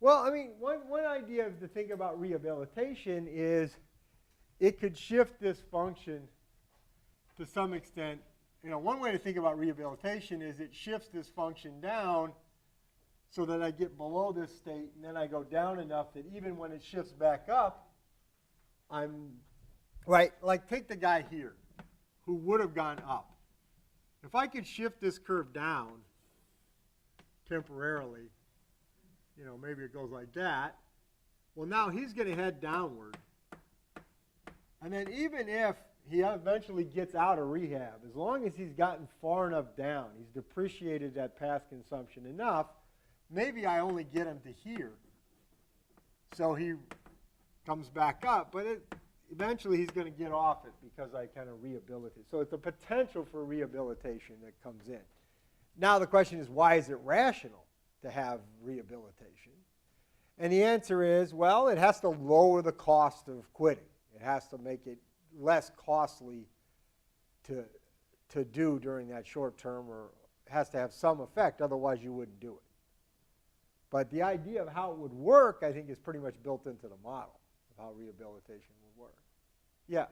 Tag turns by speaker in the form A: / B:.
A: Well, I mean, one idea to think about rehabilitation is it could shift this function to some extent. You know, one way to think about rehabilitation is it shifts this function down so that I get below this state, and then I go down enough that even when it shifts back up, I'm, right, like take the guy here who would have gone up. If I could shift this curve down temporarily, you know, maybe it goes like that, well, now he's going to head downward. And then even if he eventually gets out of rehab, as long as he's gotten far enough down, he's depreciated that past consumption enough, maybe I only get him to here. So he comes back up, but eventually he's going to get off it because I kind of rehabilitate. So it's a potential for rehabilitation that comes in. Now the question is, why is it rational to have rehabilitation? And the answer is, well, it has to lower the cost of quitting. It has to make it less costly to do during that short term, or it has to have some effect, otherwise you wouldn't do it. But the idea of how it would work, I think, is pretty much built into the model of how rehabilitation would work. Yeah?